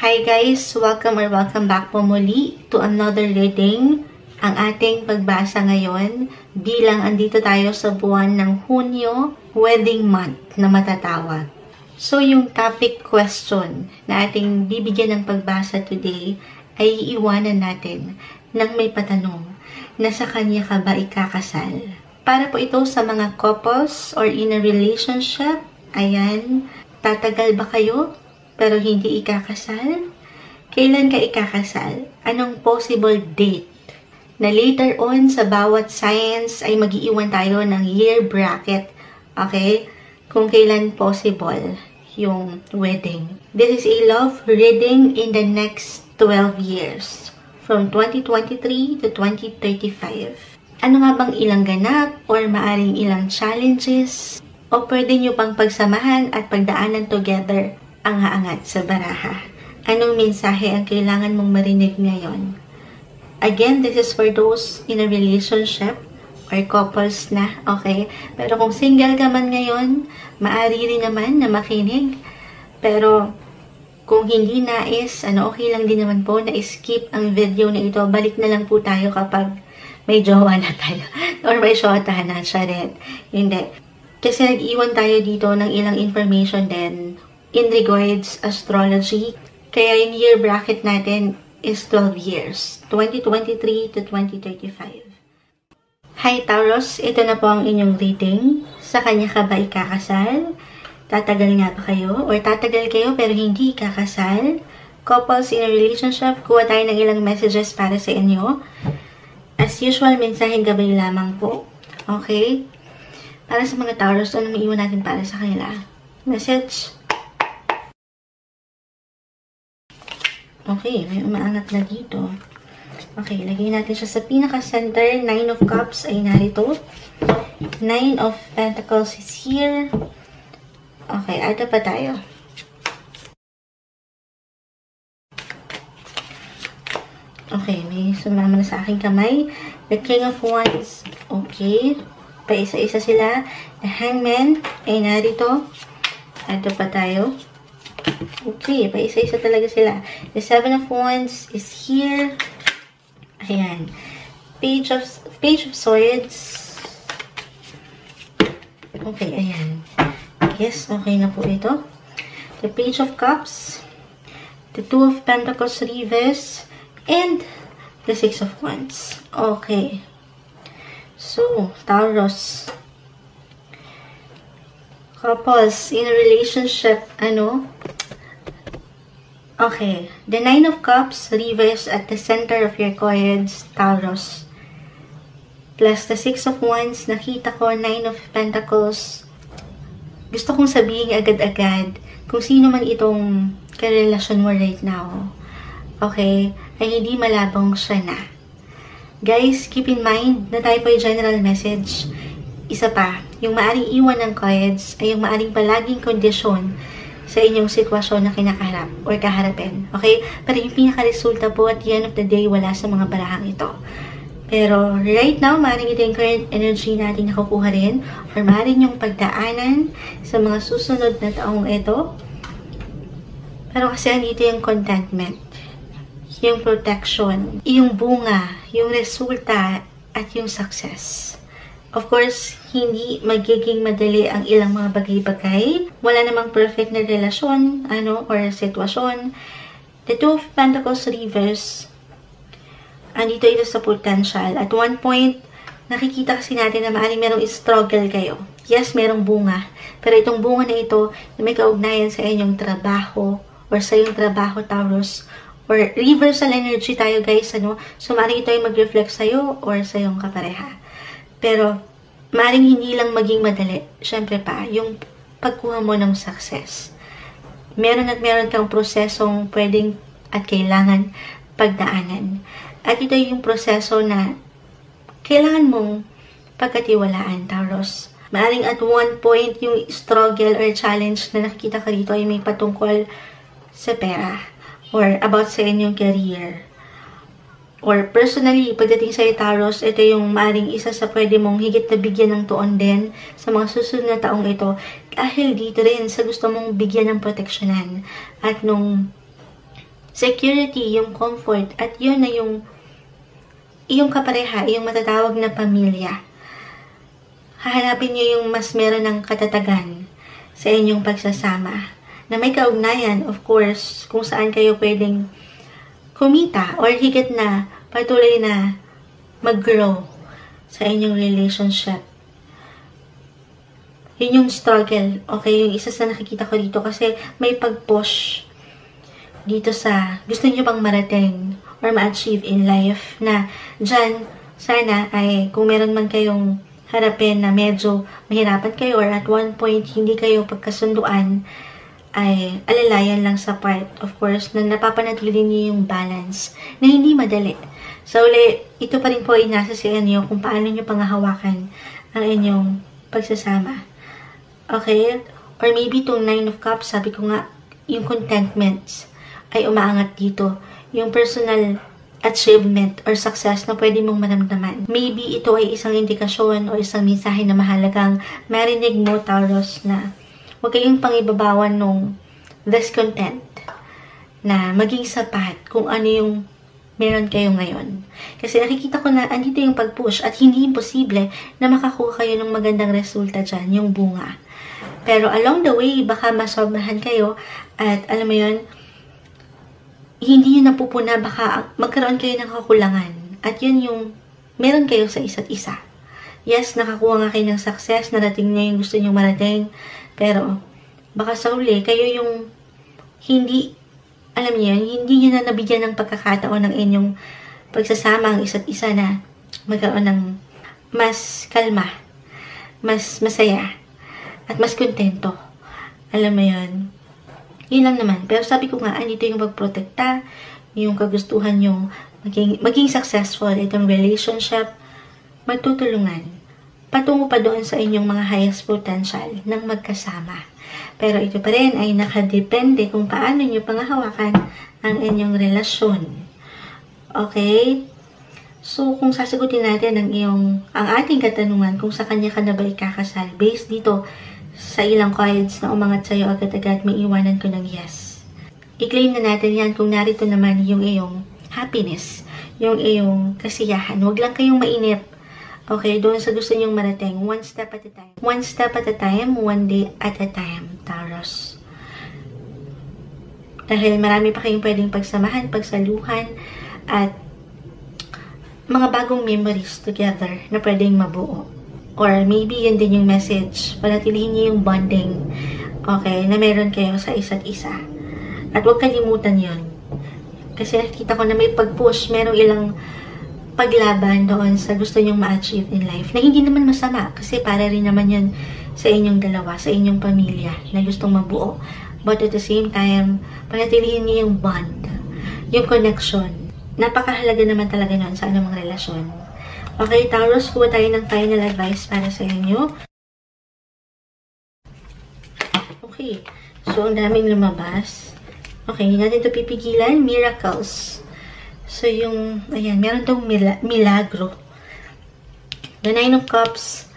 Hi guys! Welcome back po muli to another reading. Ang ating pagbasa ngayon bilang andito tayo sa buwan ng Hunyo, wedding month na matatawag. So yung topic question na ating bibigyan ng pagbasa today ay iiwanan natin nang may patanong na sa kanya ka ba ikakasal? Para po ito sa mga couples or in a relationship. Ayan, tatagal ba kayo pero hindi ikakasal? Kailan ka ikakasal? Anong possible date? Na later on sa bawat science ay mag-iiwan tayo ng year bracket. Okay? Kung kailan possible yung wedding. This is a love reading in the next 12 years. From 2023 to 2035. Ano nga bang ilang ganap or maaring ilang challenges? O pwede nyo pang pagsamahan at pagdaanan together ang haangat sa baraha. Anong mensahe ang kailangan mong marinig ngayon? Again, this is for those in a relationship or couples na, okay? Pero kung single ka man ngayon, maaari rin naman na makinig. Pero kung hindi nais, okay lang din naman po na skip ang video na ito. Balik na lang po tayo kapag may jowa na tayo. Or may shota na, charet. Hindi. Kasi nag-iwan tayo dito ng ilang information din in regards astrology. Kaya yung year bracket natin is 12 years. 2023 to 2035. Hi Taurus, ito na po ang inyong reading. Sa kanya ka ba ikakasal? Tatagal nga ba kayo? Or tatagal kayo pero hindi ikakasal? Couples in a relationship, kuha tayo ng ilang messages para sa inyo. As usual, mensaheng gabay lamang po. Okay? Para sa mga Taurus, ano maiwan natin para sa kanila? Message. Okay, may umaangat na dito. Okay, lagay natin siya sa pinaka-center. 9 of Cups ay narito. 9 of Pentacles is here. Okay, ito pa tayo. Okay, may sumama na sa aking kamay. The King of Wands. Okay. Paisa-isa sila. The Hangman ay narito. Ito pa tayo. Okay, paisa-isa talaga sila. The Seven of Wands is here. Ayan. Page of Swords. Okay, ayan. Yes, okay na po ito. The Page of Cups. The Two of Pentacles reverse. And the Six of Wands. Okay. So, Taurus. Couples in a relationship, Okay. The Nine of Cups reverse at the center of your coins, Taurus. Plus the Six of Wands, nakita ko, Nine of Pentacles. Gusto kong sabihin agad-agad kung sino man itong karelasyon mo right now. Okay? Ay hindi malabong siya na. Guys, keep in mind na tayo po yung general message. Isa pa, yung maaring iwan ng cards ay yung maaring palaging kondisyon sa inyong sitwasyon na kinakaharap or kaharapin. Okay? Pero yung pinaka-resulta po at the end of the day, wala sa mga barahang ito. Pero right now, maaring ito yung current energy natin nakukuha rin or maaring yung pagdaanan sa mga susunod na taong ito. Pero kasi andito yung contentment, yung protection, yung bunga, yung resulta, at yung success. Of course, hindi magiging madali ang ilang mga bagay-bagay. Wala namang perfect na relasyon, or sitwasyon. The Two of Pentacles reverse, andito ito sa potential. At one point, nakikita kasi natin na maaaring merong struggle kayo. Yes, merong bunga. Pero itong bunga na ito, na may kaugnayan sa inyong trabaho, or sa iyong trabaho, Taurus, or reversal energy tayo, guys, So, maaaring ito ay mag-reflect sa'yo or sa iyong kapareha. Pero, maaaring hindi lang maging madali. Siyempre pa, yung pagkuha mo ng success. Meron at meron kang prosesong pwedeng at kailangan pagdaanan. At ito yung proseso na kailangan mong pagkatiwalaan, Taurus. Maaaring at one point, yung struggle or challenge na nakikita ka rito ay may patungkol sa pera or about sa inyong career. Or personally, pagdating sa Taurus, ito yung maaaring isa sa pwede mong higit na bigyan ng tuon din sa mga susunod na taong ito. Dahil dito rin sa gusto mong bigyan ng proteksyonan. At nung security, yung comfort, at yun na yung iyong kapareha, iyong matatawag na pamilya. Hahanapin niyo yung mas meron ng katatagan sa inyong pagsasama, na may kaugnayan, of course, kung saan kayo pwedeng kumita or higit na patuloy na mag-grow sa inyong relationship. Yun yung struggle. Okay, yung isa sa nakikita ko dito kasi may pag-push dito sa gusto niyo pang marating or ma-achieve in life na dyan, sana ay kung meron man kayong harapin na medyo mahirapan kayo or at one point hindi kayo pagkasunduan, ay alalayan lang sa part, of course, na napapanatili niyo yung balance na hindi madali. So, ito pa rin po ay nasa sa inyo kung paano niyo pangahawakan ang inyong pagsasama. Okay? Or maybe itong 9 of Cups, sabi ko nga, yung contentment ay umaangat dito. Yung personal achievement or success na pwede mong maramdaman. Maybe ito ay isang indikasyon o isang mensahe na mahalagang marinig mo, Taurus, na huwag kayong pangibabawan nung discontent na maging sapat kung ano yung meron kayo ngayon. Kasi nakikita ko na andito yung pag-push at hindi imposible na makakuha kayo ng magandang resulta dyan, yung bunga. Pero along the way, baka masobrahan kayo at alam mo yun, hindi yun napupuna, baka magkaroon kayo ng kakulangan. At yun yung meron kayo sa isa't isa. Yes, nakakuha nga kayo ng success, narating niya yung gusto nyo marating, pero baka sa uli, kayo yung hindi, alam niyo yun, hindi nyo na nabigyan ng pagkakataon ng inyong pagsasama ang isa't isa na magkaroon ng mas kalma, mas masaya, at mas kontento. Alam mo yun. Yun lang naman. Pero sabi ko nga, andito yung pagprotekta, yung kagustuhan yung maging successful itong relationship, magtutulungan. Patungo pa doon sa inyong mga highest potential ng magkasama. Pero ito pa rin ay nakadepende kung paano nyo pangahawakan ang inyong relasyon. Okay? So, kung sasagutin natin ang ating katanungan kung sa kanya ka na ba ikakasal, based dito sa ilang cards na umangat sa'yo agad-agad, may iwanan ko ng yes. I-claim na natin yan kung narito naman yung iyong happiness, yung iyong kasiyahan. Huwag lang kayong mainip. Okay, doon sa gusto nyong marating. One step at a time. One step at a time, one day at a time, Taurus. Dahil marami pa kayong pwedeng pagsamahan, pagsaluhan, at mga bagong memories together na pwedeng mabuo. Or maybe yun din yung message. Panatilihin niyo yung bonding, okay, na meron kayo sa isa't isa. At huwag kalimutan yun. Kasi nakita ko na may pag-push, merong ilang paglaban doon sa gusto nyong ma-achieve in life. Na hindi naman masama. Kasi para rin naman yun sa inyong dalawa, sa inyong pamilya na gustong mabuo. But at the same time, panatilihin niyo yung bond, yung connection. Napakahalaga naman talaga nun sa anumang relasyon. Okay, Taurus, kuha tayo ng final advice para sa inyo. Okay, so ang daming lumabas. Okay, hindi natin ito pipigilan. Miracles. So yung, ayan, meron tong milagro. The 9 of Cups,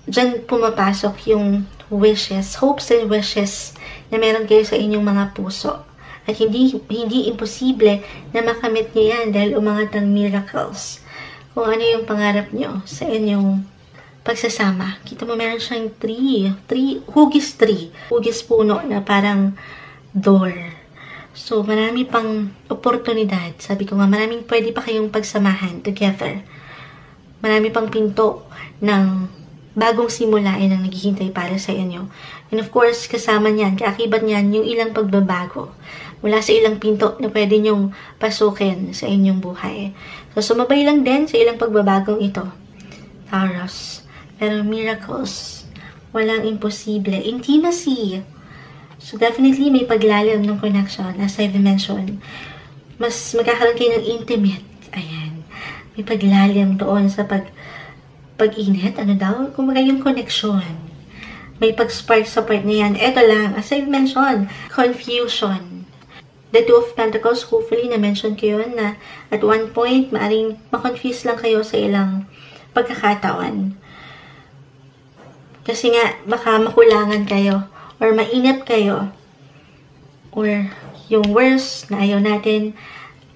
dyan pumapasok yung wishes, hopes and wishes na meron kayo sa inyong mga puso. At hindi imposible na makamit niyo yan dahil umangat ang miracles. Kung ano yung pangarap nyo sa inyong pagsasama. Kita mo meron siyang hugis tree. Hugis puno na parang door. So, marami pang oportunidad. Sabi ko nga, maraming pwede pa kayong pagsamahan together. Marami pang pinto ng bagong simulain ang naghihintay para sa inyo. And of course, kasama niyan, kaakibat niyan, yung ilang pagbabago mula sa ilang pinto na pwede nyong pasukin sa inyong buhay. So, sumabay lang din sa ilang pagbabagong ito, Taurus. Pero miracles, walang imposible. Intimacy. So, definitely may paglalim ng connection, as I've mentioned. Mas magkakaroon kayo ng intimate. Ayan. May paglalim doon sa pag-init. Ano daw? Kung yung connection. May pag-spark sa part na yan. Ito lang, as I've mentioned, confusion. The Two of Pentacles, hopefully, na-mention ko yun na at one point, maaring ma-confuse lang kayo sa ilang pagkakataon. Kasi nga, baka makulangan kayo or mainip kayo or Yung worst na ayaw natin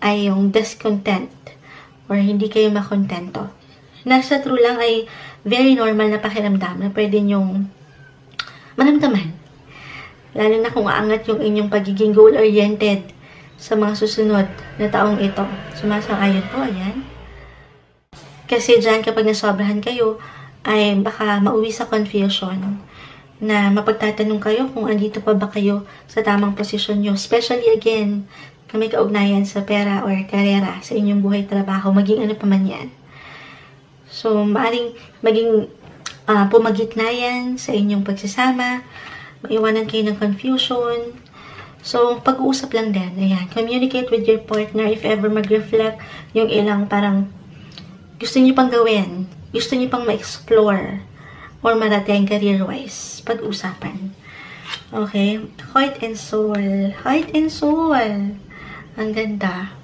ay yung discontent or hindi kayo makontento. Nasa true lang ay very normal na pakiramdam na pwede nyong maramdaman. Lalo na kung aangat yung inyong pagiging goal-oriented sa mga susunod na taong ito. Sumasang-ayon po, ayan. Kasi dyan kapag nasobrahan kayo, ay baka mauwi sa confusion na mapagtatanong kayo kung andito pa ba kayo sa tamang posisyon nyo. Especially again, na may kaugnayan sa pera or karera sa inyong buhay trabaho, maging ano pa man yan. So, maaaring maging pumagitnayan sa inyong pagsasama, maiwanan kayo ng confusion. So, pag-uusap lang din. Ayan. Communicate with your partner if ever mag-reflect yung ilang parang gusto niyo pang gawin, gusto niyo pang ma-explore or marating career-wise. Pag-usapan. Okay? Heart and soul. Heart and soul. Ang ganda.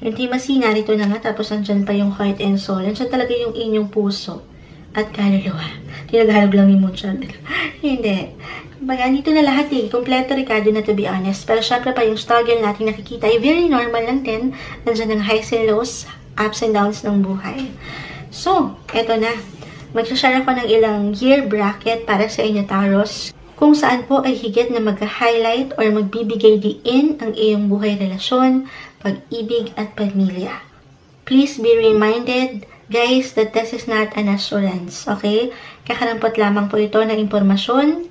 Intimacy, narito na nga. Tapos, andyan pa yung heart and soul. Andyan talaga yung inyong puso at kaluluwa. Tinaghalog lang yung mood. Hindi. Baga, dito na lahat eh. Kompleto, Ricardo, na to be honest. Pero syempre pa yung struggle natin nakikita ay very normal lang din. Nandiyan ang highs and lows, ups and downs ng buhay. So, eto na. Magsashare ako ng ilang year bracket para sa inyo, Taurus. Kung saan po ay higit na mag-highlight or magbibigay diin ang iyong buhay relasyon, pag-ibig at pamilya. Please be reminded, guys, that this is not an assurance, okay? Kakarampot lamang po ito ng impormasyon.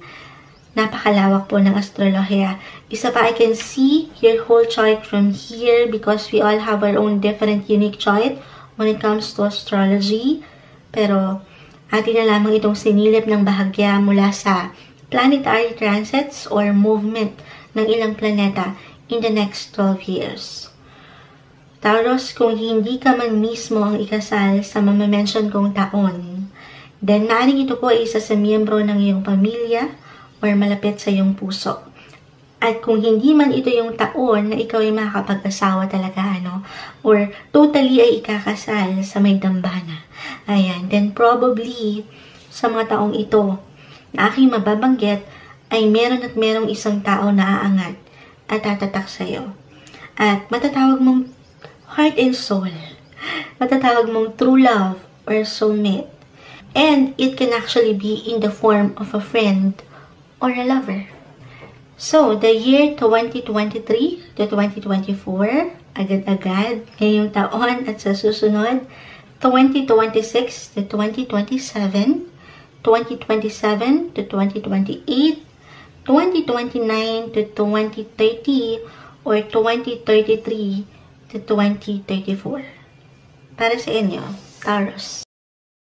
Napakalawak po ng astrolohiya. Isa pa, I can see your whole chart from here because we all have our own different unique chart when it comes to astrology. Pero, atin na lamang itong sinilip ng bahagya mula sa planetary transits or movement ng ilang planeta in the next 12 years. Taurus, kung hindi ka man mismo ang ikasal sa mamention kong taon, then maaaring ito po ay isa sa miyembro ng iyong pamilya or malapit sa iyong puso. At kung hindi man ito yung taon na ikaw ay makakapag-asawa talaga, or totally ay ikakasal sa may dambana, ayan, then probably sa mga taong ito na aking mababanggit ay meron at merong isang tao na aangat at tatatak sa'yo. At matatawag mong heart and soul. Matatawag mong true love or soulmate. And it can actually be in the form of a friend or a lover. So, the year 2023 to 2024, agad-agad, ngayong taon at sa susunod, 2026 to 2027, 2027 to 2028, 2029 to 2030, or 2033 to 2034. Para sa inyo, Taurus.